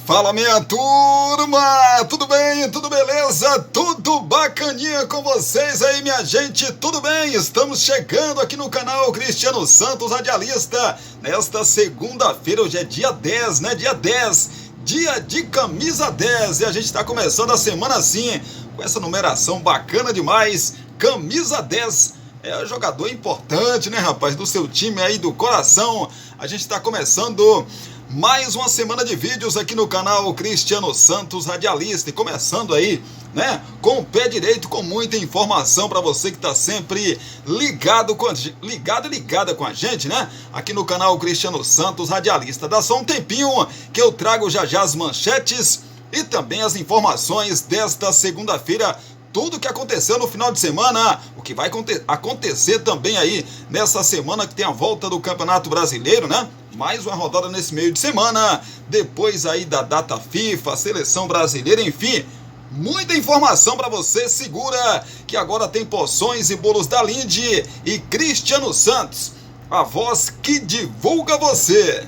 Fala, minha turma! Tudo bem? Tudo beleza? Tudo bacaninha com vocês aí, minha gente? Tudo bem? Estamos chegando aqui no canal Cristiano Santos Radialista nesta segunda-feira. Hoje é dia 10, né? Dia 10, dia de camisa 10. E a gente está começando a semana assim, com essa numeração bacana demais. Camisa 10 é jogador importante, né, rapaz? Do seu time aí, do coração. A gente está começando mais uma semana de vídeos aqui no canal Cristiano Santos Radialista. E começando aí, né, com o pé direito, com muita informação para você que está sempre ligada com a gente, né? Aqui no canal Cristiano Santos Radialista. Dá só um tempinho que eu trago já as manchetes e também as informações desta segunda-feira. Tudo que aconteceu no final de semana, o que vai acontecer também aí nessa semana que tem a volta do Campeonato Brasileiro, né? Mais uma rodada nesse meio de semana, depois aí da data FIFA, seleção brasileira, enfim, muita informação para você. Segura que agora tem porções e bolos da Linde e Cristiano Santos, a voz que divulga você.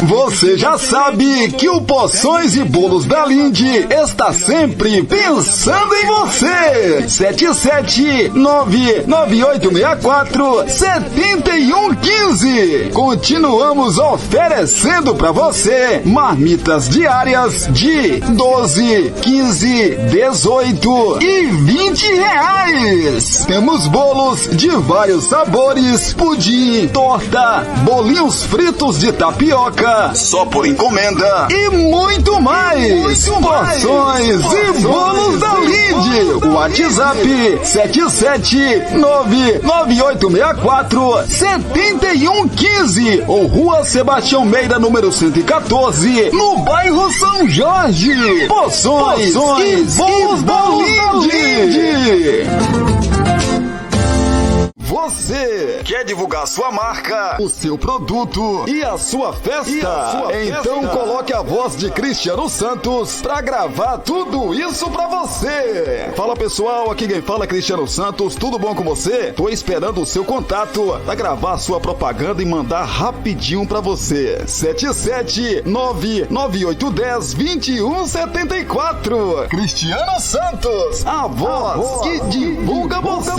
Você já sabe que o Porções e Bolos da Linde está sempre pensando em você. 77998647115. Continuamos oferecendo para você marmitas diárias de 12, 15, 18 e 20 reais. Temos bolos de vários sabores, pudim, torta, bolinhos fritos de tapioca, só por encomenda e muito mais. Porções e Bolos da Linde. WhatsApp 77998647115 ou Rua Sebastião Meira, número 114, no bairro São Jorge. Porções e Bolos da Linde. Você quer divulgar sua marca, o seu produto e a sua festa? Então coloque a voz de Cristiano Santos pra gravar tudo isso pra você. Fala, pessoal, aqui quem fala é Cristiano Santos, tudo bom com você? Tô esperando o seu contato pra gravar sua propaganda e mandar rapidinho pra você. 77998102174. Cristiano Santos, a voz que divulga você.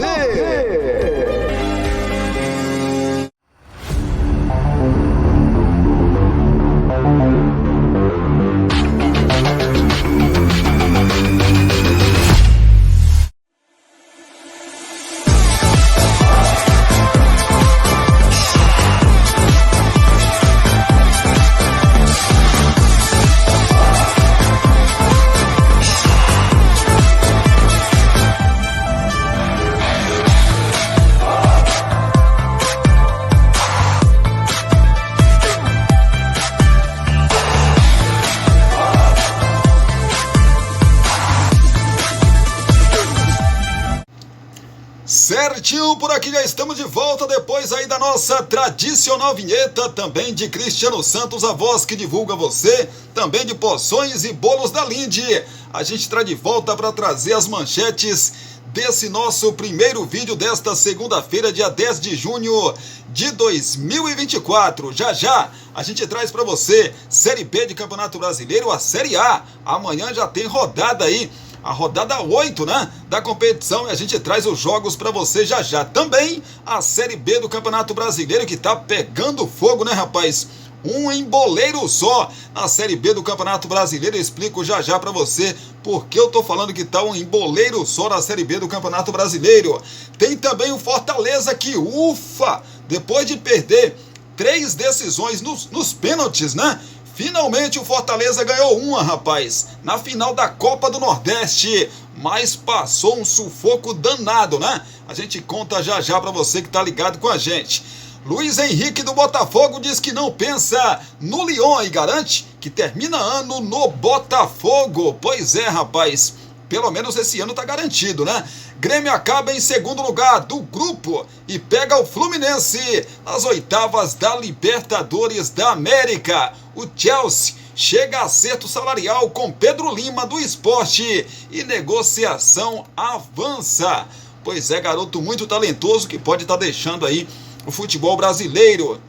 Certinho, por aqui já estamos de volta depois aí da nossa tradicional vinheta, também de Cristiano Santos, a voz que divulga você, também de Porções e Bolos da Linde. A gente está de volta para trazer as manchetes desse nosso primeiro vídeo desta segunda-feira, dia 10 de junho de 2024. Já a gente traz para você Série B de Campeonato Brasileiro, a Série A. Amanhã já tem rodada aí, a rodada 8, né, da competição, e a gente traz os jogos para você já. Também a Série B do Campeonato Brasileiro, que tá pegando fogo, né, rapaz? Um emboleiro só na Série B do Campeonato Brasileiro. Eu explico já para você porque eu tô falando que tá um emboleiro só na Série B do Campeonato Brasileiro. Tem também o Fortaleza que, ufa, depois de perder 3 decisões nos pênaltis, né? Finalmente o Fortaleza ganhou uma, rapaz, na final da Copa do Nordeste, mas passou um sufoco danado, né? A gente conta já pra você que tá ligado com a gente. Luiz Henrique do Botafogo diz que não pensa no Lyon e garante que termina ano no Botafogo. Pois é, rapaz, pelo menos esse ano tá garantido, né? Grêmio acaba em segundo lugar do grupo e pega o Fluminense nas oitavas da Libertadores da América. O Chelsea chega a acerto salarial com Pedro Lima do Sport e negociação avança. Pois é, garoto muito talentoso que pode estar deixando aí o futebol brasileiro.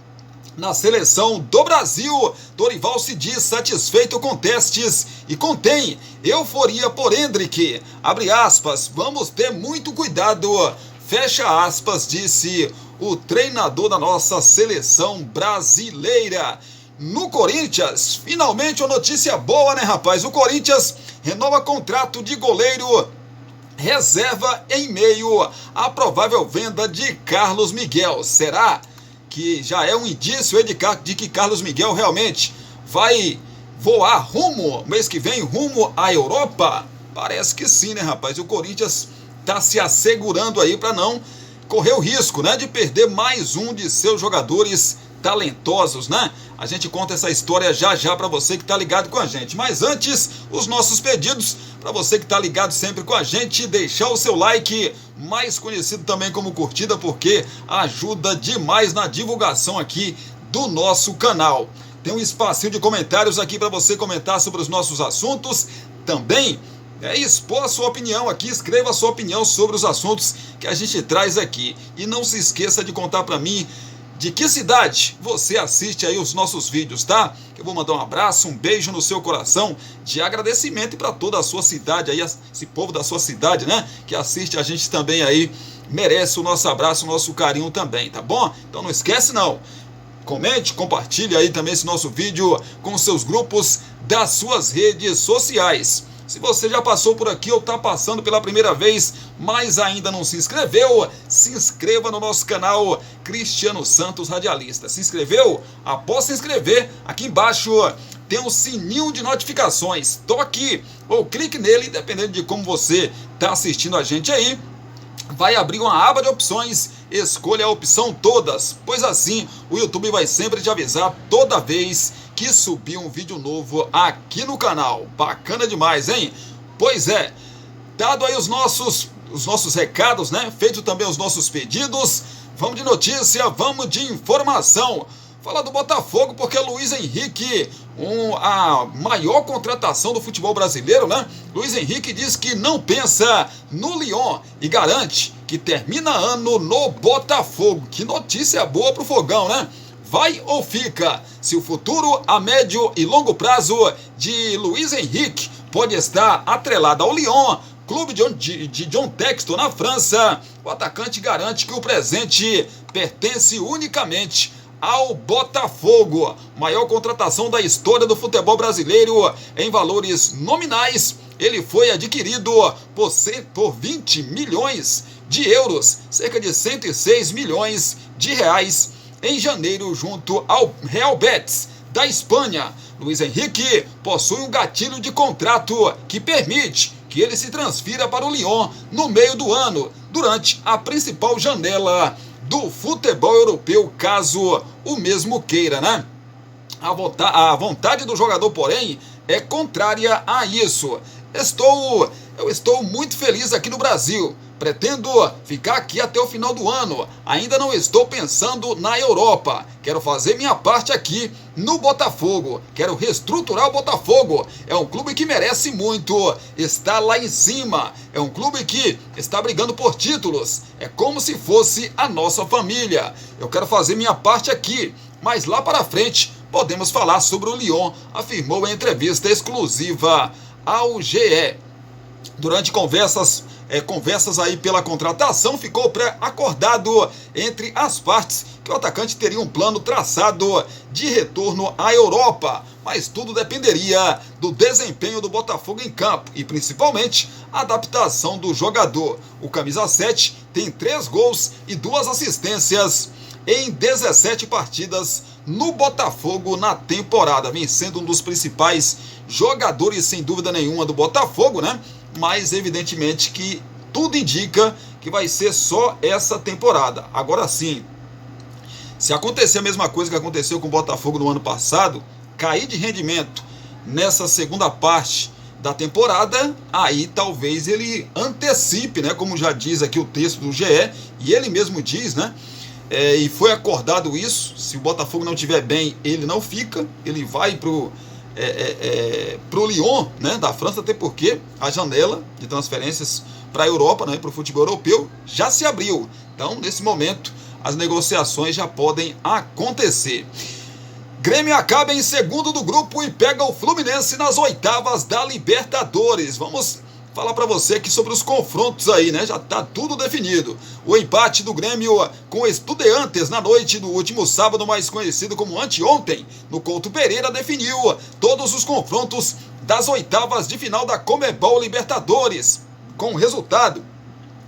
na seleção do Brasil. Dorival se diz satisfeito com testes e contém euforia por Endrick. Abre aspas, vamos ter muito cuidado. Fecha aspas, disse o treinador da nossa seleção brasileira. No Corinthians, finalmente uma notícia boa, né, rapaz? O Corinthians renova contrato de goleiro reserva em meio à provável venda de Carlos Miguel. Será que já é um indício de que Carlos Miguel realmente vai voar mês que vem, rumo à Europa? Parece que sim, né, rapaz? O Corinthians está se assegurando aí para não correr o risco, né, de perder mais um de seus jogadores talentosos, né? A gente conta essa história já para você que está ligado com a gente. Mas antes, os nossos pedidos para você que está ligado sempre com a gente, deixar o seu like, mais conhecido também como curtida, porque ajuda demais na divulgação aqui do nosso canal. Tem um espacinho de comentários aqui para você comentar sobre os nossos assuntos. Também expor a sua opinião aqui, escreva a sua opinião sobre os assuntos que a gente traz aqui. E não se esqueça de contar para mim de que cidade você assiste aí os nossos vídeos, tá? Eu vou mandar um abraço, um beijo no seu coração de agradecimento para toda a sua cidade aí, esse povo da sua cidade, né? Que assiste a gente também aí, merece o nosso abraço, o nosso carinho também, tá bom? Então não esquece não. Comente, compartilhe aí também esse nosso vídeo com seus grupos das suas redes sociais. Se você já passou por aqui ou está passando pela primeira vez, mas ainda não se inscreveu, se inscreva no nosso canal Cristiano Santos Radialista. Se inscreveu? Após se inscrever, aqui embaixo tem um sininho de notificações. Toque ou clique nele, dependendo de como você está assistindo a gente aí. Vai abrir uma aba de opções, escolha a opção todas, pois assim o YouTube vai sempre te avisar toda vez que subir um vídeo novo aqui no canal. Bacana demais, hein? Pois é, dado aí os nossos recados, né? Feito também os nossos pedidos, vamos de notícia, vamos de informação. Falar do Botafogo porque Luiz Henrique, a maior contratação do futebol brasileiro, né? Luiz Henrique diz que não pensa no Lyon e garante que termina ano no Botafogo. Que notícia boa pro Fogão, né? Vai ou fica? Se o futuro a médio e longo prazo de Luiz Henrique pode estar atrelado ao Lyon, clube de John Textor na França, o atacante garante que o presente pertence unicamente ao Botafogo. Maior contratação da história do futebol brasileiro em valores nominais. Ele foi adquirido por 20 milhões de euros, cerca de 106 milhões de reais, em janeiro, junto ao Real Betis da Espanha. Luiz Henrique possui um gatilho de contrato que permite que ele se transfira para o Lyon no meio do ano, durante a principal janela do futebol europeu, caso o mesmo queira, né? A vontade do jogador, porém, é contrária a isso. Eu estou muito feliz aqui no Brasil. Pretendo ficar aqui até o final do ano. Ainda não estou pensando na Europa. Quero fazer minha parte aqui no Botafogo. Quero reestruturar o Botafogo. É um clube que merece muito. Está lá em cima. É um clube que está brigando por títulos. É como se fosse a nossa família. Eu quero fazer minha parte aqui. Mas lá para frente podemos falar sobre o Lyon, afirmou em entrevista exclusiva ao GE. Durante conversas aí pela contratação, ficou pré-acordado entre as partes que o atacante teria um plano traçado de retorno à Europa, mas tudo dependeria do desempenho do Botafogo em campo e principalmente a adaptação do jogador. O camisa 7 tem 3 gols e 2 assistências em 17 partidas no Botafogo na temporada, vem sendo um dos principais jogadores, sem dúvida nenhuma, do Botafogo, né? Mas evidentemente que tudo indica que vai ser só essa temporada. Agora sim, se acontecer a mesma coisa que aconteceu com o Botafogo no ano passado, cair de rendimento nessa segunda parte da temporada, aí talvez ele antecipe, né? Como já diz aqui o texto do GE, e ele mesmo diz, né? E foi acordado isso, se o Botafogo não estiver bem, ele não fica, ele vai pro Lyon, né, da França, até porque a janela de transferências para a Europa, né, para o futebol europeu, já se abriu. Então, nesse momento, as negociações já podem acontecer. Grêmio acaba em segundo do grupo e pega o Fluminense nas oitavas da Libertadores. Vamos falar para você aqui sobre os confrontos aí, né? Já tá tudo definido. O empate do Grêmio com o Estudiantes na noite do último sábado, mais conhecido como anteontem, no Couto Pereira, definiu todos os confrontos das oitavas de final da Conmebol Libertadores. Com o resultado,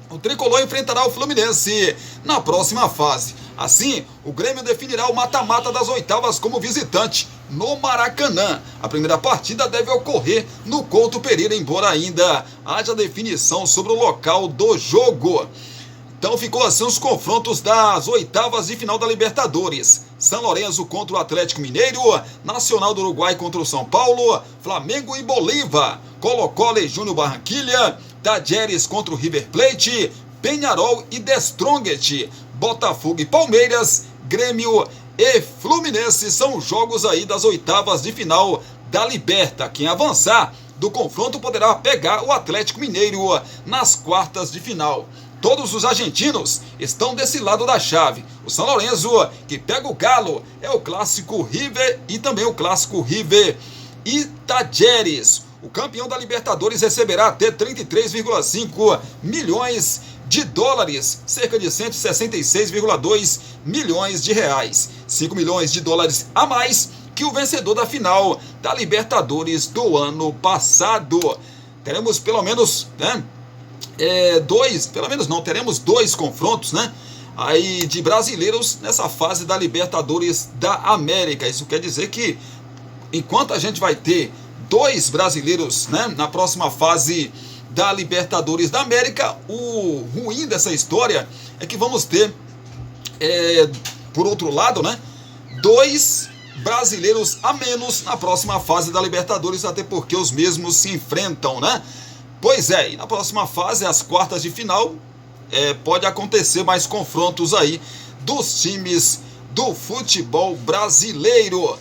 o tricolor enfrentará o Fluminense na próxima fase. Assim, o Grêmio definirá o mata-mata das oitavas como visitante no Maracanã. A primeira partida deve ocorrer no Couto Pereira, embora ainda haja definição sobre o local do jogo. Então ficou assim os confrontos das oitavas de final da Libertadores. São Lourenço contra o Atlético Mineiro, Nacional do Uruguai contra o São Paulo, Flamengo e Bolívar, Colo-Colo e Júnior Barranquilla, Tajeres contra o River Plate, Peñarol e The Strongest, Botafogo e Palmeiras, Grêmio e Fluminense são os jogos aí das oitavas de final da Liberta. Quem avançar do confronto poderá pegar o Atlético Mineiro nas quartas de final. Todos os argentinos estão desse lado da chave. O São Lourenço, que pega o Galo, é o clássico River e também o clássico River e Tajeres. O campeão da Libertadores receberá até 33,5 milhões de dólares, cerca de 166,2 milhões de reais. 5 milhões de dólares a mais que o vencedor da final da Libertadores do ano passado. Teremos pelo menos, né, teremos dois confrontos, né, aí de brasileiros nessa fase da Libertadores da América. Isso quer dizer que enquanto a gente vai ter dois brasileiros, né, na próxima fase da Libertadores da América, o ruim dessa história é que vamos ter, por outro lado, né, dois brasileiros a menos na próxima fase da Libertadores, até porque os mesmos se enfrentam, né? Pois é, e na próxima fase, as quartas de final, pode acontecer mais confrontos aí dos times do futebol brasileiro.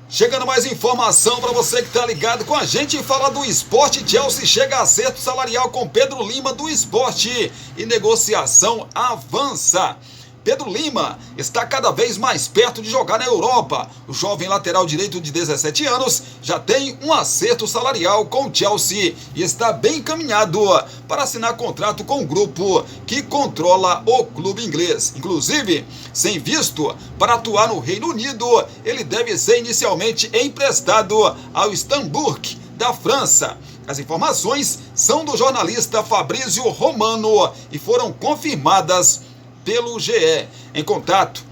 Chegando mais informação para você que está ligado com a gente, fala do esporte. Chelsea chega a acerto salarial com Pedro Lima do esporte e negociação avança. Pedro Lima está cada vez mais perto de jogar na Europa. O jovem lateral direito de 17 anos já tem um acerto salarial com o Chelsea e está bem encaminhado para assinar contrato com o grupo que controla o clube inglês. Inclusive, sem visto para atuar no Reino Unido, ele deve ser inicialmente emprestado ao Istambul, da França. As informações são do jornalista Fabrício Romano e foram confirmadas pelo GE. Em contato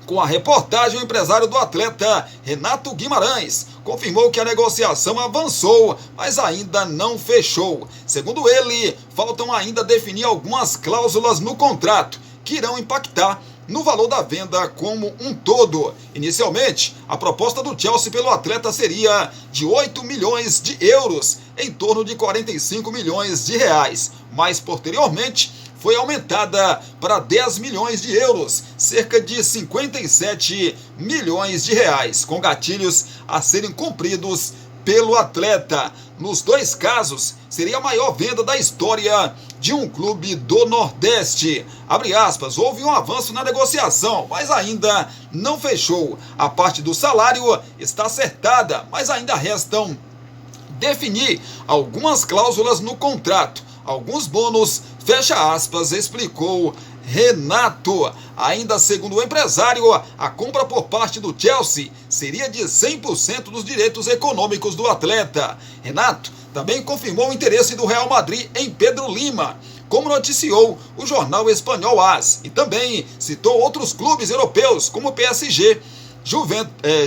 com a reportagem, o empresário do atleta, Renato Guimarães, confirmou que a negociação avançou, mas ainda não fechou. Segundo ele, faltam ainda definir algumas cláusulas no contrato, que irão impactar no valor da venda como um todo. Inicialmente, a proposta do Chelsea pelo atleta seria de 8 milhões de euros, em torno de 45 milhões de reais, mas posteriormente foi aumentada para 10 milhões de euros, cerca de 57 milhões de reais, com gatilhos a serem cumpridos pelo atleta. Nos dois casos, seria a maior venda da história de um clube do Nordeste. Abre aspas, houve um avanço na negociação, mas ainda não fechou. A parte do salário está acertada, mas ainda restam definir algumas cláusulas no contrato, alguns bônus, fecha aspas, explicou Renato. Ainda segundo o empresário, a compra por parte do Chelsea seria de 100% dos direitos econômicos do atleta. Renato também confirmou o interesse do Real Madrid em Pedro Lima, como noticiou o jornal espanhol AS, e também citou outros clubes europeus como PSG,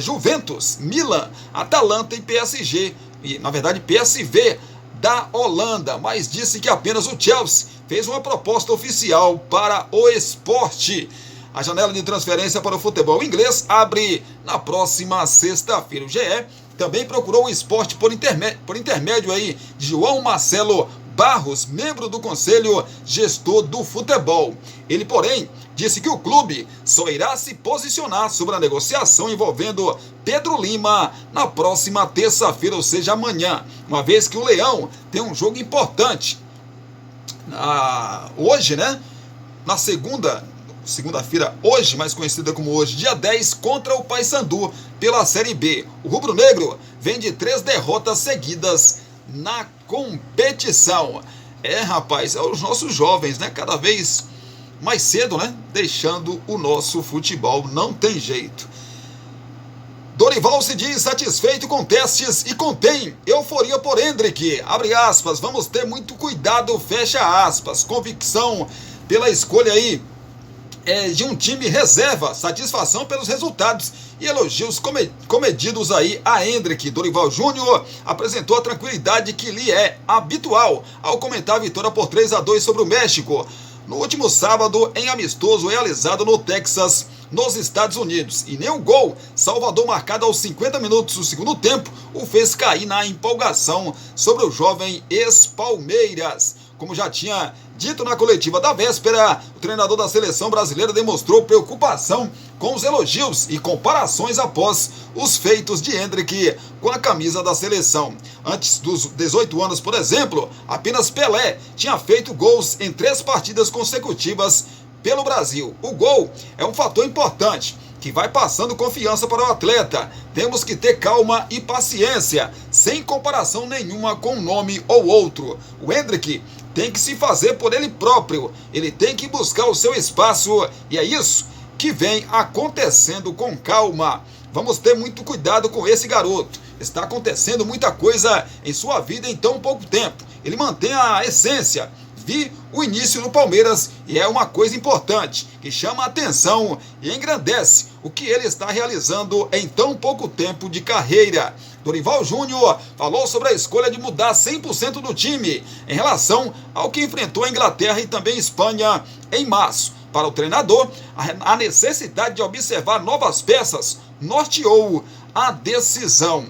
Juventus, Milan, Atalanta e PSG, e na verdade PSV da Holanda, mas disse que apenas o Chelsea fez uma proposta oficial para o esporte. A janela de transferência para o futebol inglês abre na próxima sexta-feira. O GE também procurou o esporte por intermédio aí de João Marcelo Barros, membro do Conselho Gestor do Futebol. Ele, porém, disse que o clube só irá se posicionar sobre a negociação envolvendo Pedro Lima na próxima terça-feira, ou seja, amanhã, uma vez que o Leão tem um jogo importante hoje, né? Na segunda, segunda-feira, hoje, mais conhecida como hoje, dia 10, contra o Paysandu pela Série B. O rubro-negro vem de 3 derrotas seguidas na competição. Rapaz, é os nossos jovens, né? Cada vez mais cedo, né? Deixando o nosso futebol, não tem jeito. Dorival se diz satisfeito com testes e contém euforia por Endrick. Abre aspas, vamos ter muito cuidado, fecha aspas. Convicção pela escolha aí de um time reserva, satisfação pelos resultados e elogios comedidos aí a Endrick. Dorival Júnior apresentou a tranquilidade que lhe é habitual ao comentar a vitória por 3-2 sobre o México no último sábado em amistoso realizado no Texas, nos Estados Unidos. E nem o gol Salvador marcado aos 50 minutos do segundo tempo o fez cair na empolgação sobre o jovem ex-Palmeiras. Como já tinha dito na coletiva da véspera, o treinador da seleção brasileira demonstrou preocupação com os elogios e comparações após os feitos de Endrick com a camisa da seleção. Antes dos 18 anos, por exemplo, apenas Pelé tinha feito gols em 3 partidas consecutivas pelo Brasil. O gol é um fator importante que vai passando confiança para o atleta. Temos que ter calma e paciência, sem comparação nenhuma com um nome ou outro. O Endrick tem que se fazer por ele próprio, ele tem que buscar o seu espaço e é isso que vem acontecendo com calma. Vamos ter muito cuidado com esse garoto. Está acontecendo muita coisa em sua vida em tão pouco tempo. Ele mantém a essência. Vi o início no Palmeiras e é uma coisa importante, que chama a atenção e engrandece o que ele está realizando em tão pouco tempo de carreira. Dorival Júnior falou sobre a escolha de mudar 100% do time em relação ao que enfrentou a Inglaterra e também a Espanha em março. Para o treinador, a necessidade de observar novas peças norteou a decisão.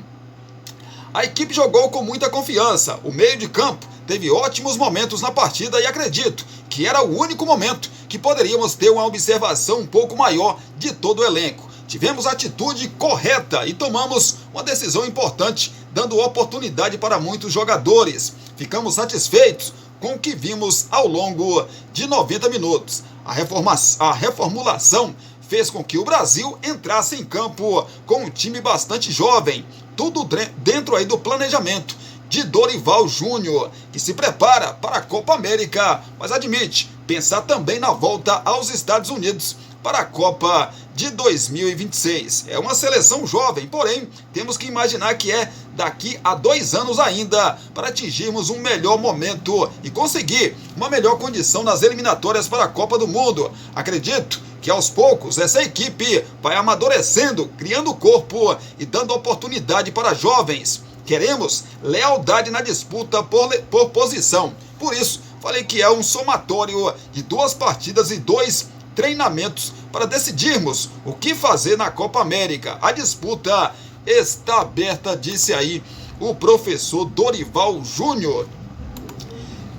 A equipe jogou com muita confiança. O meio de campo teve ótimos momentos na partida e acredito que era o único momento que poderíamos ter uma observação um pouco maior de todo o elenco. Tivemos a atitude correta e tomamos uma decisão importante, dando oportunidade para muitos jogadores. Ficamos satisfeitos com o que vimos ao longo de 90 minutos. A reformulação fez com que o Brasil entrasse em campo com um time bastante jovem, tudo dentro aí do planejamento de Dorival Júnior, que se prepara para a Copa América, mas admite pensar também na volta aos Estados Unidos para a Copa de 2026. É uma seleção jovem, porém, temos que imaginar que é daqui a 2 anos ainda para atingirmos um melhor momento e conseguir uma melhor condição nas eliminatórias para a Copa do Mundo. Acredito que aos poucos essa equipe vai amadurecendo, criando corpo e dando oportunidade para jovens. Queremos lealdade na disputa por posição. Por isso, falei que é um somatório de 2 partidas e 2 treinamentos para decidirmos o que fazer na Copa América. A disputa está aberta, disse aí o professor Dorival Júnior.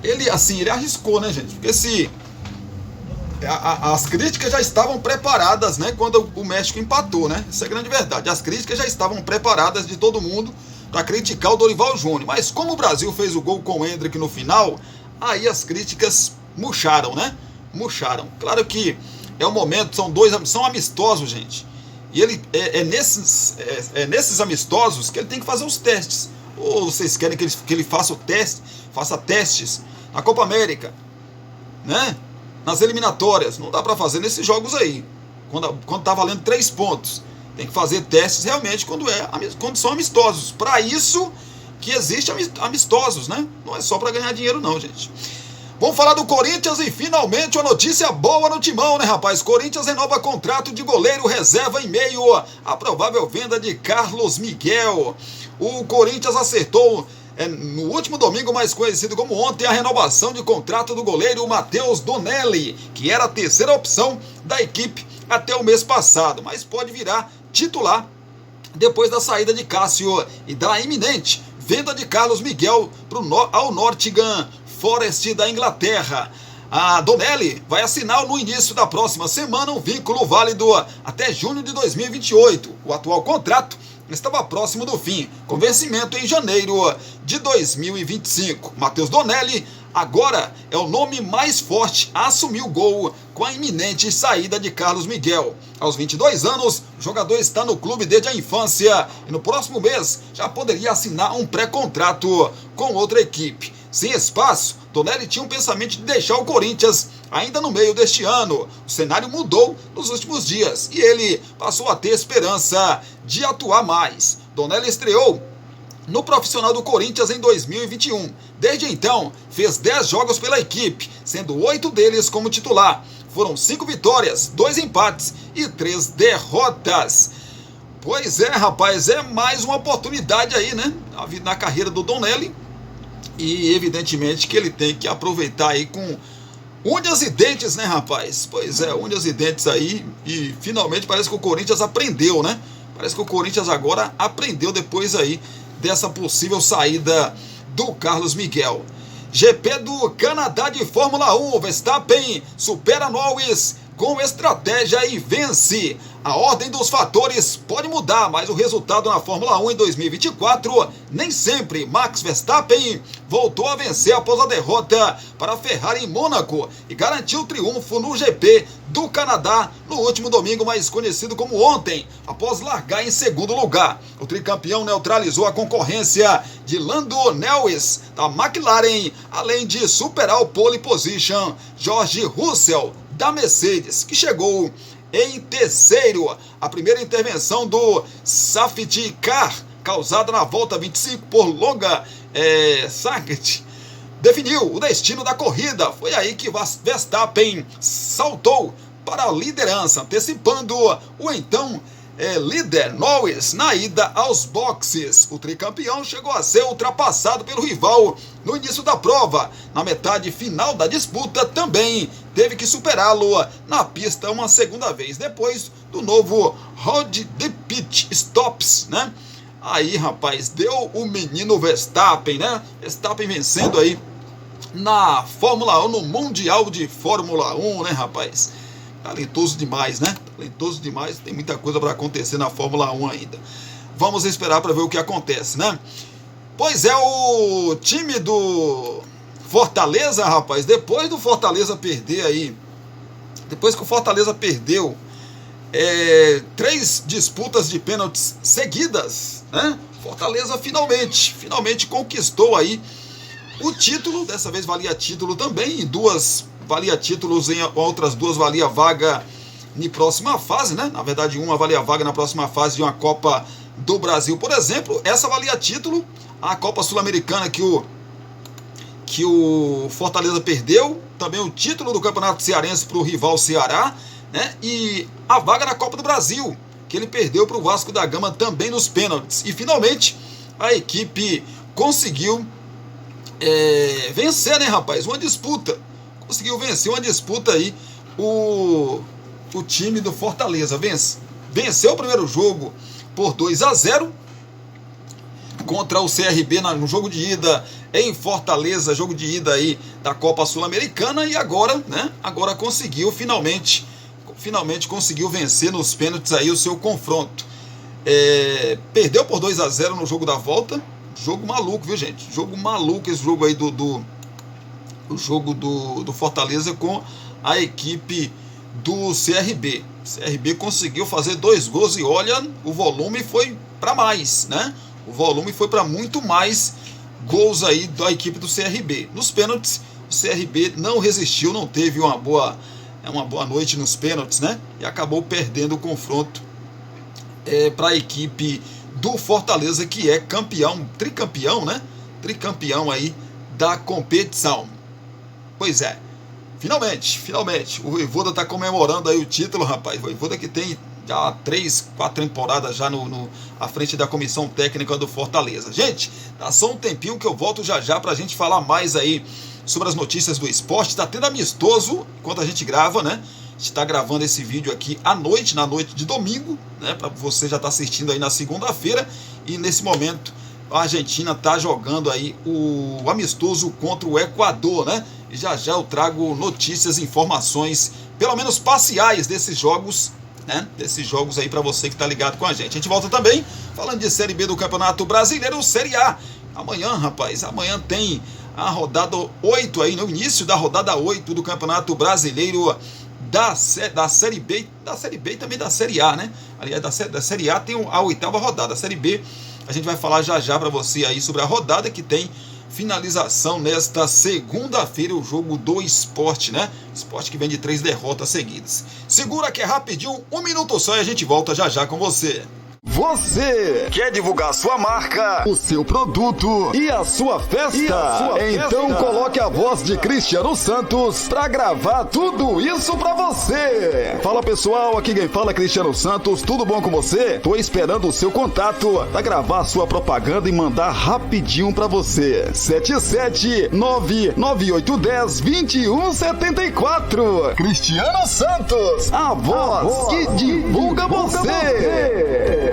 Ele arriscou, né, gente? Porque as críticas já estavam preparadas, né, quando o México empatou, né? Essa é a grande verdade. As críticas já estavam preparadas de todo mundo para criticar o Dorival Júnior. Mas como o Brasil fez o gol com o Endrick no final, aí as críticas murcharam, né? Murcharam. Claro que é um momento, são amistosos, gente. E ele nesses amistosos que ele tem que fazer os testes. Ou vocês querem que ele faça testes na Copa América, né? Nas eliminatórias. Não dá para fazer nesses jogos aí, quando tá valendo 3 pontos. Tem que fazer testes realmente quando são amistosos. Para isso que existe amistosos, né? Não é só para ganhar dinheiro não, gente. Vamos falar do Corinthians e finalmente uma notícia boa no timão, né, rapaz? Corinthians renova contrato de goleiro reserva em meio à provável venda de Carlos Miguel. O Corinthians acertou no último domingo, mais conhecido como ontem, a renovação de contrato do goleiro Matheus Donelli, que era a terceira opção da equipe até o mês passado, mas pode virar titular depois da saída de Cássio e da iminente venda de Carlos Miguel ao Nottingham Forest da Inglaterra. A Donelli vai assinar no início da próxima semana um vínculo válido até junho de 2028. O atual contrato estava próximo do fim, com vencimento em janeiro de 2025. Matheus Donelli agora é o nome mais forte a assumir o gol com a iminente saída de Carlos Miguel. Aos 22 anos, o jogador está no clube desde a infância e no próximo mês já poderia assinar um pré-contrato com outra equipe. Sem espaço, Donelli tinha um pensamento de deixar o Corinthians ainda no meio deste ano. O cenário mudou nos últimos dias e ele passou a ter esperança de atuar mais. Donelli estreou no profissional do Corinthians em 2021. Desde então, fez 10 jogos pela equipe, sendo 8 deles como titular. Foram 5 vitórias, 2 empates e 3 derrotas. Pois é, rapaz, é mais uma oportunidade aí, né? Na carreira do Donelli. E evidentemente que ele tem que aproveitar aí com unhas e dentes, né, rapaz? Pois é, unhas e dentes aí. E finalmente parece que o Corinthians aprendeu, né? Parece que o Corinthians agora aprendeu depois aí dessa possível saída do Carlos Miguel. GP do Canadá de Fórmula 1, Verstappen supera Norris com estratégia e vence. A ordem dos fatores pode mudar, mas o resultado na Fórmula 1 em 2024 nem sempre. Max Verstappen voltou a vencer após a derrota para a Ferrari em Mônaco e garantiu o triunfo no GP do Canadá no último domingo, mais conhecido como ontem, após largar em segundo lugar. O tricampeão neutralizou a concorrência de Lando Norris da McLaren, além de superar o pole position George Russell da Mercedes, que chegou em terceiro. A primeira intervenção do safety car, causada na volta 25 por Logan Sargent, definiu o destino da corrida. Foi aí que Verstappen saltou para a liderança, antecipando o então líder Norris na ida aos boxes. O tricampeão chegou a ser ultrapassado pelo rival no início da prova. Na metade final da disputa também teve que superá-lo na pista uma segunda vez, depois do novo Road the Pit Stops, né? Aí, rapaz, deu o menino Verstappen, né? Verstappen vencendo aí na Fórmula 1, no Mundial de Fórmula 1, né, rapaz? Talentoso demais, né? Talentoso demais. Tem muita coisa para acontecer na Fórmula 1 ainda. Vamos esperar para ver o que acontece, né? Pois é, o time do Fortaleza, rapaz, depois do Fortaleza perder aí, depois que o Fortaleza perdeu 3 disputas de pênaltis seguidas, né? Fortaleza finalmente conquistou aí o título. Dessa vez valia título também, e 2 valia títulos, em outras 2 valia vaga na próxima fase, né? Na verdade, uma valia vaga na próxima fase de uma Copa do Brasil, por exemplo. Essa valia título, a Copa Sul-Americana que o Fortaleza perdeu, também o título do Campeonato Cearense para o rival Ceará, né? E a vaga na Copa do Brasil, que ele perdeu para o Vasco da Gama também nos pênaltis. E finalmente a equipe conseguiu vencer, né, rapaz? Conseguiu vencer uma disputa aí, o time do Fortaleza venceu o primeiro jogo por 2-0 contra o CRB no jogo de ida em Fortaleza, jogo de ida aí da Copa Sul-Americana, e agora, né, conseguiu finalmente conseguiu vencer nos pênaltis aí o seu confronto. Perdeu por 2-0 no jogo da volta, jogo maluco, viu, gente? Jogo maluco esse jogo aí o jogo do Fortaleza com a equipe do CRB. O CRB conseguiu fazer 2 gols e olha, o volume foi para mais, né? O volume foi para muito mais gols aí da equipe do CRB. Nos pênaltis, o CRB não resistiu, não teve uma boa noite nos pênaltis, né? E acabou perdendo o confronto para a equipe do Fortaleza, que é tricampeão, né? Tricampeão aí da competição. Pois é, finalmente, o Vojvoda está comemorando aí o título, rapaz. O Vojvoda que tem já 3, 4 temporadas já à frente da comissão técnica do Fortaleza. Gente, dá só um tempinho que eu volto já para a gente falar mais aí sobre as notícias do esporte. Está tendo amistoso enquanto a gente grava, né? A gente está gravando esse vídeo aqui na noite de domingo, né? Para você já estar assistindo aí na segunda-feira. E nesse momento a Argentina está jogando aí o amistoso contra o Equador, né? E já eu trago notícias, informações, pelo menos parciais desses jogos, né? Desses jogos aí para você que está ligado com a gente. A gente volta também falando de Série B do Campeonato Brasileiro, Série A. Amanhã, rapaz, tem a rodada 8 aí, no início da rodada 8 do Campeonato Brasileiro da Série B e também da Série A, né? Aliás, da Série A tem a 8ª rodada. A Série B, a gente vai falar já para você aí sobre a rodada que tem finalização nesta segunda-feira, o jogo do Sport, né? Sport que vem de 3 derrotas seguidas. Segura que é rapidinho, 1 minuto só e a gente volta já com você. Você quer divulgar sua marca, o seu produto e a sua festa? Então coloque a voz de Cristiano Santos pra gravar tudo isso pra você. Fala pessoal, aqui quem fala é Cristiano Santos, tudo bom com você? Tô esperando o seu contato pra gravar sua propaganda e mandar rapidinho pra você. 77998102174. Cristiano Santos, a voz que divulga você.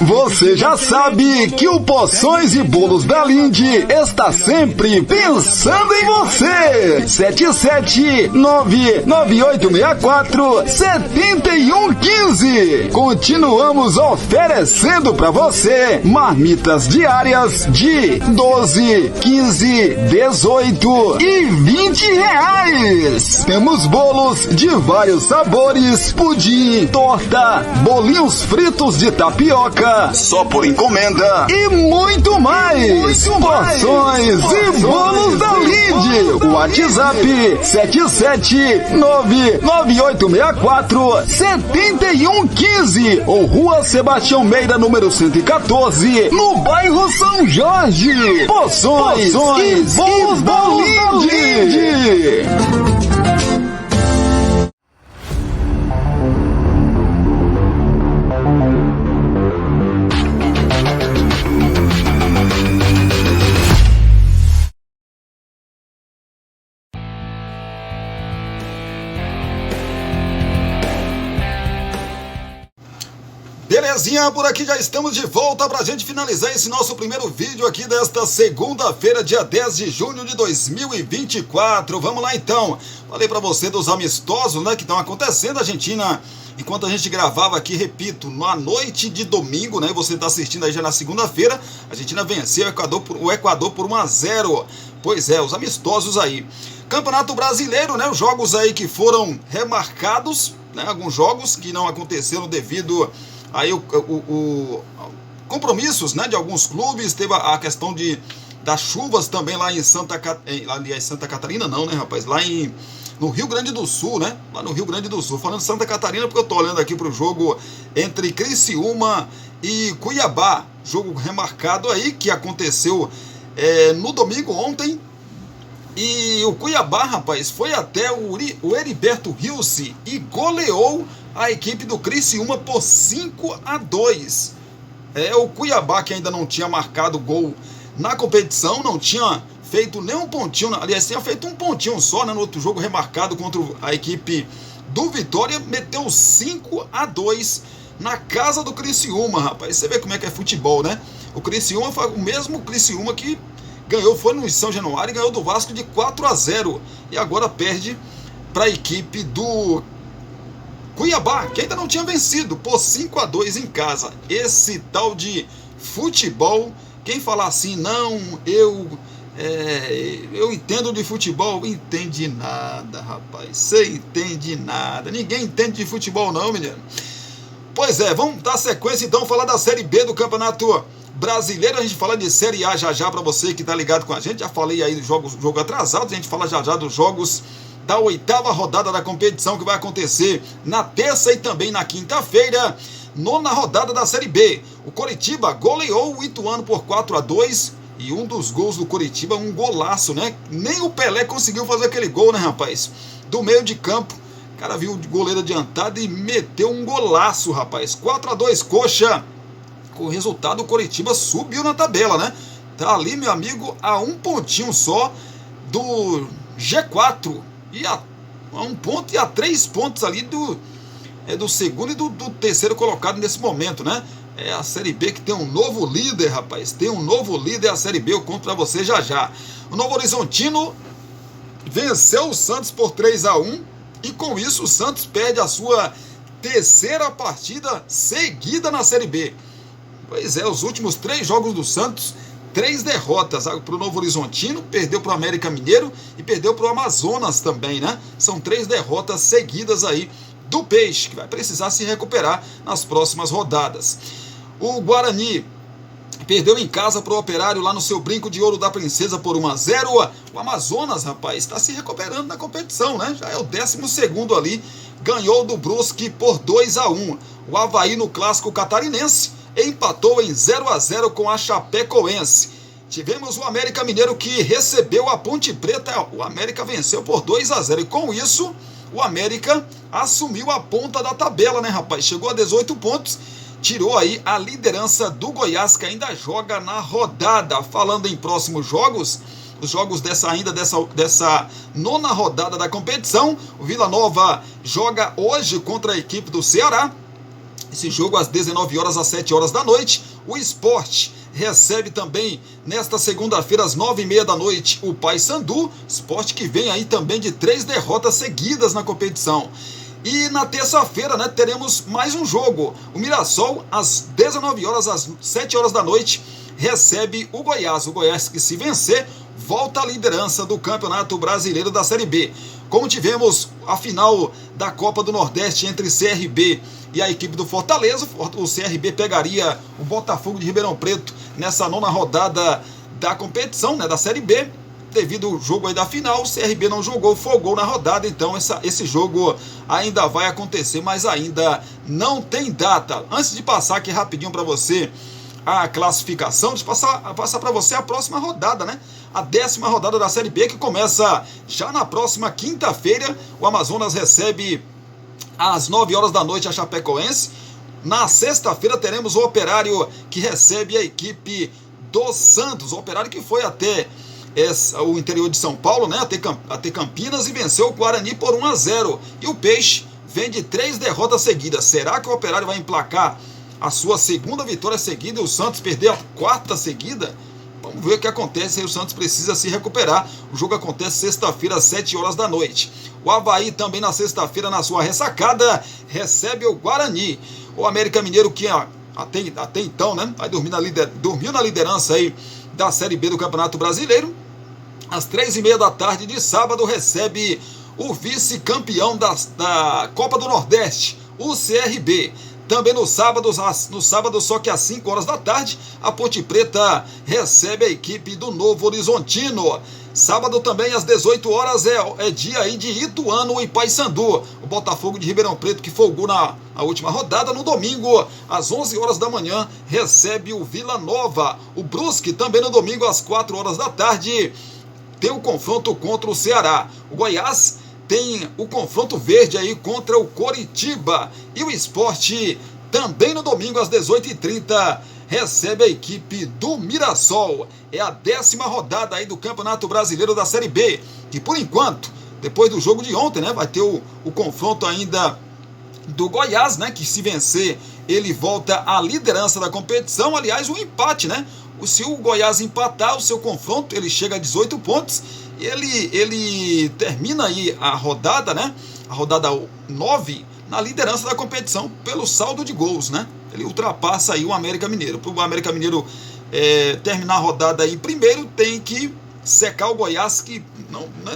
Você já sabe que o Poções e Bolos da Linde está sempre pensando em você. 77998647115. Continuamos oferecendo para você marmitas diárias de 12, 15, 18 e 20 reais. Temos bolos de vários sabores, pudim, torta, bolinhos fritos de tapioca, só por encomenda e muito mais. Porções e Bolos da Linde. WhatsApp 77998647115 ou Rua Sebastião Meira, número 114, no bairro São Jorge. Poções e Bolos da Linde. Belezinha, por aqui já estamos de volta pra gente finalizar esse nosso primeiro vídeo aqui desta segunda-feira, dia 10 de junho de 2024. Vamos lá então. Falei pra você dos amistosos, né, que estão acontecendo. A Argentina, enquanto a gente gravava aqui, repito, na noite de domingo, né, você tá assistindo aí já na segunda-feira, a Argentina venceu o Equador por 1-0. Pois é, os amistosos aí. Campeonato Brasileiro, né, os jogos aí que foram remarcados, né, alguns jogos que não aconteceram devido aí compromissos, né, de alguns clubes. Teve a questão das chuvas também lá em Santa Catarina não, né, rapaz, no Rio Grande do Sul, né, lá no Rio Grande do Sul, falando de Santa Catarina porque eu tô olhando aqui pro jogo entre Criciúma e Cuiabá, jogo remarcado aí que aconteceu no domingo ontem. E o Cuiabá, rapaz, foi até o Heriberto Rilse e goleou a equipe do Criciúma por 5-2. O Cuiabá, que ainda não tinha marcado gol na competição, não tinha feito nem um pontinho, aliás, tinha feito um pontinho só, né, no outro jogo remarcado contra a equipe do Vitória, meteu 5-2 na casa do Criciúma, rapaz. Você vê como é que é futebol, né? O Criciúma foi o mesmo Criciúma que ganhou, foi no São Januário e ganhou do Vasco de 4-0. E agora perde para a equipe do Cuiabá, que ainda não tinha vencido, por 5-2 em casa. Esse tal de futebol, quem falar assim, não, eu entendo de futebol, entende nada, rapaz. Você entende nada. Ninguém entende de futebol não, menino. Pois é, vamos dar sequência então, falar da Série B do Campeonato Brasileiro. A gente fala de Série A já para você que tá ligado com a gente. Já falei aí do jogo atrasado, a gente fala já dos jogos da 8ª rodada da competição que vai acontecer na terça e também na quinta-feira. 9ª rodada da Série B. O Coritiba goleou o Ituano por 4-2 e um dos gols do Coritiba, um golaço, né? Nem o Pelé conseguiu fazer aquele gol, né, rapaz? Do meio de campo, o cara viu o goleiro adiantado e meteu um golaço, rapaz. 4-2 Coxa. Com o resultado, o Coritiba subiu na tabela, né? Tá ali, meu amigo, a um pontinho só do G4 e a 1 ponto e a 3 pontos ali do segundo e do terceiro colocado nesse momento, né? É a Série B que tem um novo líder, rapaz. Tem um novo líder a Série B, eu conto pra você já. O Novo Horizontino venceu o Santos por 3-1 e com isso o Santos perde a sua terceira partida seguida na Série B. Pois é, os últimos 3 jogos do Santos, 3 derrotas para o Novo Horizontino, perdeu para o América Mineiro e perdeu para o Amazonas também, né? São 3 derrotas seguidas aí do Peixe, que vai precisar se recuperar nas próximas rodadas. O Guarani perdeu em casa para o Operário lá no seu Brinco de Ouro da Princesa por 1-0. O Amazonas, rapaz, está se recuperando na competição, né? Já é o 12º ali, ganhou do Brusque por 2-1. O Avaí no Clássico Catarinense empatou em 0-0 com a Chapecoense. Tivemos o América Mineiro que recebeu a Ponte Preta. O América venceu por 2-0 e com isso o América assumiu a ponta da tabela, né, rapaz? Chegou a 18 pontos, tirou aí a liderança do Goiás, que ainda joga na rodada. Falando em próximos jogos, os jogos dessa 9ª rodada da competição, o Vila Nova joga hoje contra a equipe do Ceará. Esse jogo às 19 horas, às 7 horas da noite. O Sport recebe também nesta segunda-feira às 9h30 da noite o Paysandu. Sport que vem aí também de 3 derrotas seguidas na competição. E na terça-feira, né, teremos mais um jogo. O Mirassol às 19 horas, às 7 horas da noite, recebe o Goiás. O Goiás que, se vencer, volta à liderança do Campeonato Brasileiro da Série B. Como tivemos a final da Copa do Nordeste entre CRB e a equipe do Fortaleza, o CRB pegaria o Botafogo de Ribeirão Preto nessa 9ª rodada da competição, né, da Série B. Devido ao jogo aí da final, o CRB não jogou, folgou na rodada, então esse jogo ainda vai acontecer, mas ainda não tem data. Antes de passar aqui rapidinho para você a classificação, deixa eu passar para você a próxima rodada, né? A 10ª rodada da Série B, que começa já na próxima quinta-feira. O Amazonas recebe às 9 horas da noite a Chapecoense. Na sexta-feira teremos o Operário, que recebe a equipe do Santos. O Operário que foi até o interior de São Paulo, né, até Campinas, e venceu o Guarani por 1-0. E o Peixe vem de 3 derrotas seguidas. Será que o Operário vai emplacar a sua 2ª vitória seguida e o Santos perder a 4ª seguida? Vamos ver o que acontece. Aí o Santos precisa se recuperar. O jogo acontece sexta-feira às 7 horas da noite. O Avaí também na sexta-feira, na sua ressacada, recebe o Guarani. O América Mineiro, que até então, né, vai dormiu na liderança aí da Série B do Campeonato Brasileiro. Às 3h30 da tarde de sábado, recebe o vice-campeão da Copa do Nordeste, o CRB. Também no sábado, só que às 5 horas da tarde, a Ponte Preta recebe a equipe do Novo Horizontino. Sábado também às 18 horas é dia aí de Ituano e Paysandu. O Botafogo de Ribeirão Preto, que folgou na última rodada. No domingo, às 11 horas da manhã, recebe o Vila Nova. O Brusque também no domingo às 4 horas da tarde tem o confronto contra o Ceará. O Goiás tem o confronto verde aí contra o Coritiba. E o Sport também no domingo às 18h30 recebe a equipe do Mirassol. É a 10ª rodada aí do Campeonato Brasileiro da Série B. E por enquanto, depois do jogo de ontem, né, vai ter o confronto ainda do Goiás, né, que se vencer, ele volta à liderança da competição. Aliás, um empate, né? Se o Goiás empatar o seu confronto, ele chega a 18 pontos. E ele termina aí a rodada, né? A rodada 9 na liderança da competição pelo saldo de gols, né? Ele ultrapassa aí o América Mineiro. Para o América Mineiro terminar a rodada aí primeiro, tem que secar o Goiás, que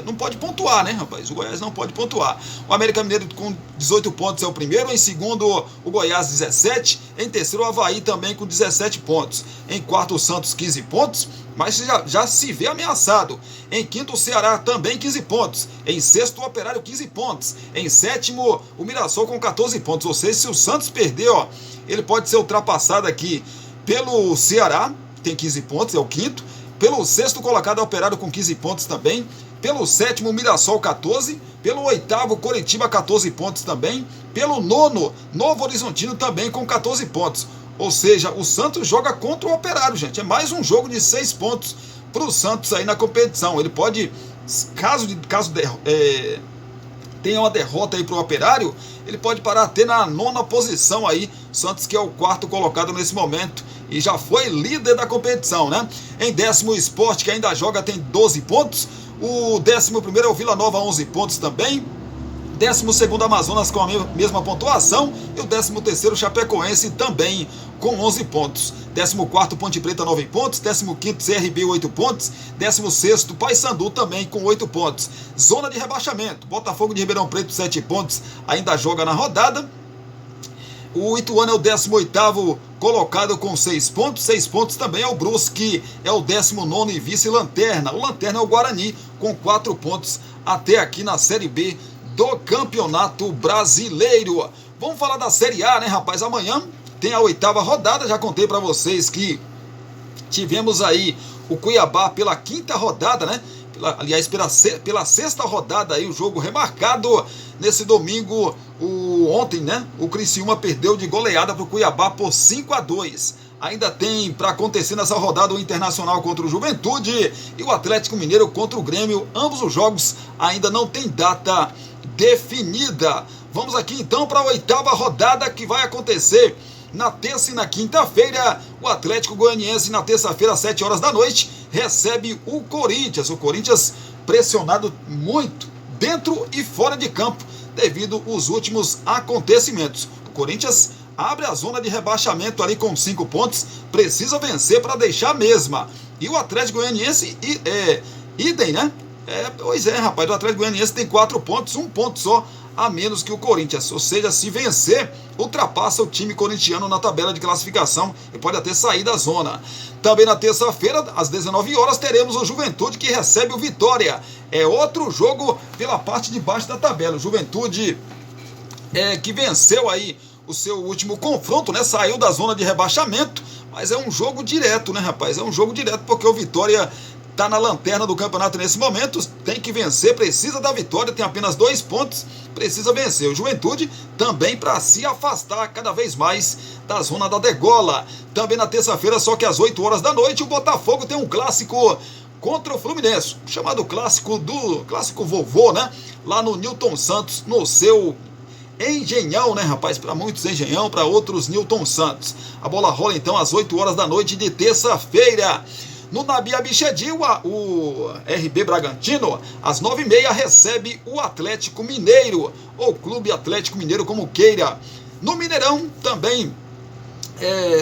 não pode pontuar, né, rapaz? O Goiás não pode pontuar. O América Mineiro com 18 pontos é o primeiro, em segundo o Goiás 17, em terceiro o Avaí também com 17 pontos, em quarto o Santos 15 pontos, mas já se vê ameaçado. Em quinto o Ceará também 15 pontos, em sexto o Operário 15 pontos, em sétimo o Mirassol com 14 pontos, ou seja, se o Santos perder, ele pode ser ultrapassado aqui pelo Ceará, tem 15 pontos, é o quinto. Pelo sexto colocado, Operário com 15 pontos também. Pelo sétimo, Mirassol 14. Pelo oitavo, Coritiba 14 pontos também. Pelo nono, Novo Horizontino também com 14 pontos. Ou seja, o Santos joga contra o Operário, gente. É mais um jogo de 6 pontos para o Santos aí na competição. Ele pode, caso tenha uma derrota aí para o Operário, ele pode parar até na 9ª posição aí. Santos, que é o quarto colocado nesse momento e já foi líder da competição, né? Em décimo, o Sport, que ainda joga, tem 12 pontos. O 11º é o Vila Nova, 11 pontos também. 12º Amazonas com a mesma pontuação e o 13º Chapecoense também com 11 pontos. 14º Ponte Preta 9 pontos, 15º CRB 8 pontos, 16º Paysandu também com 8 pontos. Zona de rebaixamento, Botafogo de Ribeirão Preto 7 pontos, ainda joga na rodada. O Ituano é o 18º colocado com 6 pontos. 6 pontos também é o Brusque, é o 19º e vice-lanterna. O lanterna é o Guarani com 4 pontos até aqui na Série B do Campeonato Brasileiro. Vamos falar da Série A, né, rapaz? Amanhã tem a 8ª rodada. Já contei para vocês que tivemos aí o Cuiabá pela 5ª rodada, né? Aliás, pela 6ª rodada aí, o jogo remarcado nesse domingo. Ontem, né? O Criciúma perdeu de goleada para o Cuiabá por 5-2. Ainda tem para acontecer nessa rodada o Internacional contra o Juventude e o Atlético Mineiro contra o Grêmio. Ambos os jogos ainda não tem data definida. Vamos aqui então para a 8ª rodada que vai acontecer na terça e na quinta-feira. O Atlético Goianiense na terça-feira às 7 horas da noite recebe o Corinthians. O Corinthians pressionado muito dentro e fora de campo devido aos últimos acontecimentos. O Corinthians abre a zona de rebaixamento ali com 5 pontos, precisa vencer para deixar a mesma. E o Atlético Goianiense, idem, né? Pois é, rapaz, o Atlético Goianiense tem 4 pontos, 1 ponto só a menos que o Corinthians. Ou seja, se vencer, ultrapassa o time corintiano na tabela de classificação e pode até sair da zona. Também na terça-feira, às 19 horas, teremos o Juventude que recebe o Vitória. É outro jogo pela parte de baixo da tabela. O Juventude que venceu aí o seu último confronto, né? Saiu da zona de rebaixamento, mas é um jogo direto, né, rapaz? É um jogo direto porque o Vitória está na lanterna do campeonato nesse momento, tem que vencer, precisa da vitória, tem apenas 2 pontos, precisa vencer. O Juventude também para se afastar cada vez mais da zona da degola. Também na terça-feira, só que às 8 horas da noite, o Botafogo tem um clássico contra o Fluminense, chamado clássico vovô, né? Lá no Newton Santos, no seu Engenhão, né, rapaz? Para muitos Engenhão, para outros Newton Santos. A bola rola então às 8 horas da noite de terça-feira. No Nabi Abichedi, o RB Bragantino, às 9h30, recebe o Atlético Mineiro, ou Clube Atlético Mineiro, como queira. No Mineirão, também,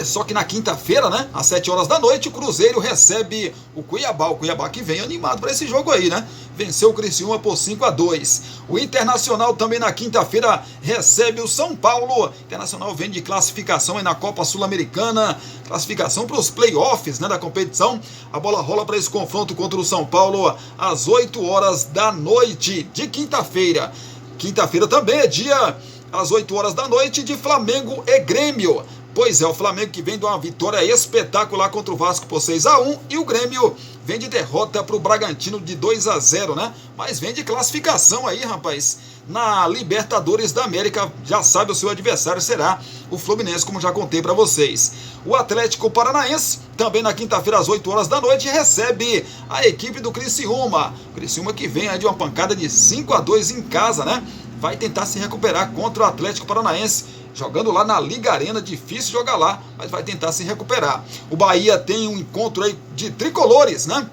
só que na quinta-feira, né, às 7 horas da noite, o Cruzeiro recebe o Cuiabá que vem animado para esse jogo aí, né? Venceu o Criciúma por 5-2. O Internacional também na quinta-feira recebe o São Paulo. O Internacional vem de classificação aí na Copa Sul-Americana, classificação para os playoffs, né, da competição. A bola rola para esse confronto contra o São Paulo às 8 horas da noite de quinta-feira. Quinta-feira também é dia, às 8 horas da noite, de Flamengo e Grêmio. Pois é, o Flamengo que vem de uma vitória espetacular contra o Vasco por 6-1 e o Grêmio vem de derrota para o Bragantino de 2-0, né? Mas vem de classificação aí, rapaz. Na Libertadores da América, já sabe, o seu adversário será o Fluminense, como já contei para vocês. O Atlético Paranaense, também na quinta-feira às 8 horas da noite, recebe a equipe do Criciúma. Criciúma que vem aí de uma pancada de 5-2 em casa, né? Vai tentar se recuperar contra o Atlético Paranaense, jogando lá na Liga Arena, difícil jogar lá, mas vai tentar se recuperar. O Bahia tem um encontro aí de tricolores, né?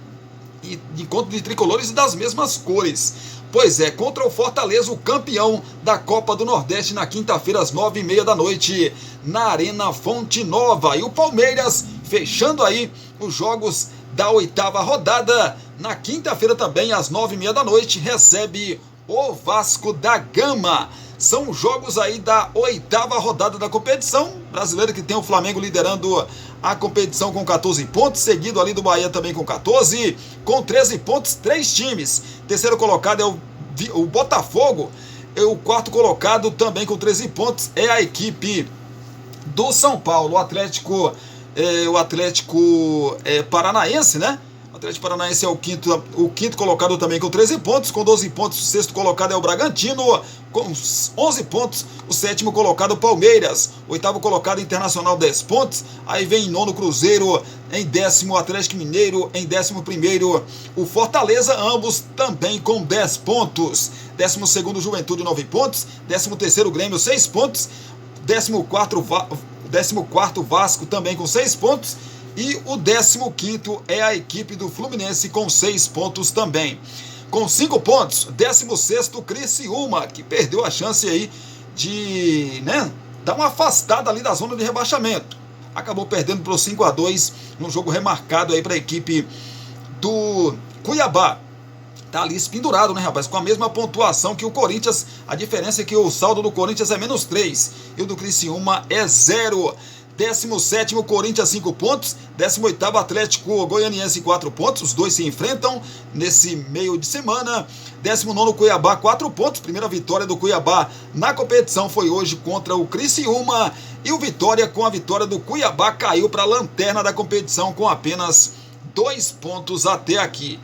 E encontro de tricolores das mesmas cores. Pois é, contra o Fortaleza, o campeão da Copa do Nordeste, na quinta-feira às 9h30 da noite, na Arena Fonte Nova. E o Palmeiras, fechando aí os jogos da 8ª rodada, na quinta-feira também às 9h30 da noite, recebe o Vasco da Gama. São jogos aí da 8ª rodada da competição brasileira, que tem o Flamengo liderando a competição com 14 pontos, seguido ali do Bahia também com 14, com 13 pontos, 3 times. Terceiro colocado é o Botafogo, o quarto colocado também com 13 pontos é a equipe do São Paulo. O Atlético Paranaense, né? O Atlético Paranaense é o quinto colocado também com 13 pontos, com 12 pontos o sexto colocado é o Bragantino, com 11 pontos o sétimo colocado o Palmeiras, oitavo colocado Internacional 10 pontos, aí vem em nono Cruzeiro, em décimo Atlético Mineiro, em 11º o Fortaleza, ambos também com 10 pontos, 12º Juventude 9 pontos, 13º Grêmio 6 pontos, 14º Vasco também com 6 pontos, e o 15º é a equipe do Fluminense com 6 pontos também. com 5 pontos. 16º, Criciúma, que perdeu a chance aí de, né, dar uma afastada ali da zona de rebaixamento. Acabou perdendo por 5-2 num jogo remarcado aí para a equipe do Cuiabá. Tá ali pendurado, né, rapaz? Com a mesma pontuação que o Corinthians. A diferença é que o saldo do Corinthians é -3 e o do Criciúma é 0. 17º, Corinthians, 5 pontos. 18º, Atlético Goianiense, 4 pontos. Os dois se enfrentam nesse meio de semana. 19º, Cuiabá, 4 pontos. Primeira vitória do Cuiabá na competição foi hoje contra o Criciúma. E o Vitória, com a vitória do Cuiabá, caiu para a lanterna da competição com apenas 2 pontos até aqui.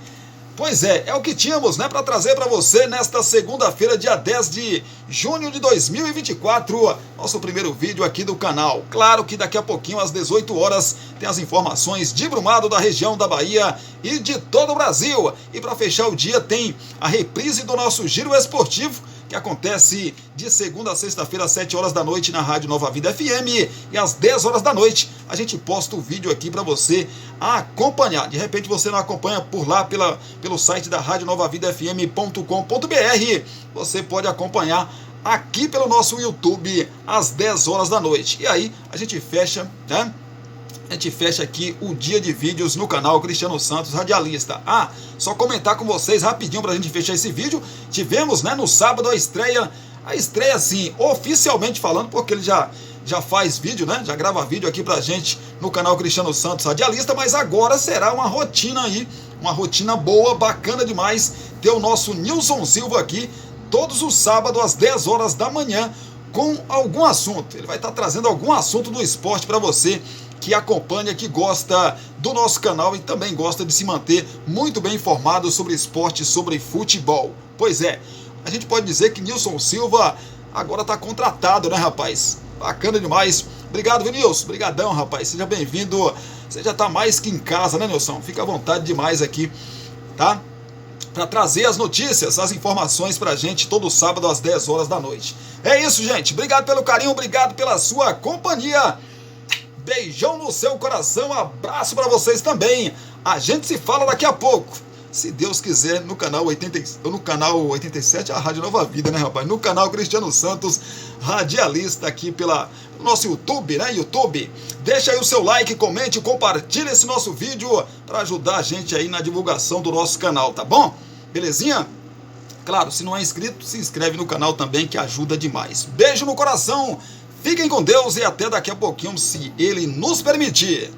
Pois é o que tínhamos, né, para trazer para você nesta segunda-feira, dia 10 de junho de 2024, nosso primeiro vídeo aqui do canal. Claro que daqui a pouquinho, às 18 horas, tem as informações de Brumado, da região da Bahia e de todo o Brasil. E para fechar o dia tem a reprise do nosso Giro Esportivo, que acontece de segunda a sexta-feira, às 7 horas da noite, na Rádio Nova Vida FM, e às 10 horas da noite a gente posta o vídeo aqui para você acompanhar. De repente você não acompanha por lá pelo site da radionovafidafm.com.br, você pode acompanhar aqui pelo nosso YouTube às 10 horas da noite. E aí a gente fecha, né? A gente fecha aqui o dia de vídeos no canal Cristiano Santos Radialista. Só comentar com vocês rapidinho pra gente fechar esse vídeo. Tivemos, né, no sábado a estreia assim, oficialmente falando, porque ele já faz vídeo, né, já grava vídeo aqui pra gente no canal Cristiano Santos Radialista, mas agora será uma rotina aí, uma rotina boa, bacana demais, ter o nosso Nilson Silva aqui, todos os sábados às 10 horas da manhã, com algum assunto. Ele vai estar trazendo algum assunto do esporte para você que acompanha, que gosta do nosso canal e também gosta de se manter muito bem informado sobre esporte, sobre futebol. Pois é, a gente pode dizer que Nilson Silva agora está contratado, né, rapaz? Bacana demais. Obrigado, Vinícius. Obrigadão, rapaz. Seja bem-vindo. Você já está mais que em casa, né, Nilson? Fica à vontade demais aqui, tá? Para trazer as notícias, as informações pra gente todo sábado às 10 horas da noite. É isso, gente. Obrigado pelo carinho, obrigado pela sua companhia. Beijão no seu coração, abraço para vocês também. A gente se fala daqui a pouco, se Deus quiser, no canal 87, a Rádio Nova Vida, né, rapaz? No canal Cristiano Santos Radialista, aqui pela nosso YouTube, né? YouTube. Deixa aí o seu like, comente, compartilha esse nosso vídeo para ajudar a gente aí na divulgação do nosso canal, tá bom? Belezinha? Claro, se não é inscrito, se inscreve no canal também, que ajuda demais. Beijo no coração. Fiquem com Deus e até daqui a pouquinho, se Ele nos permitir.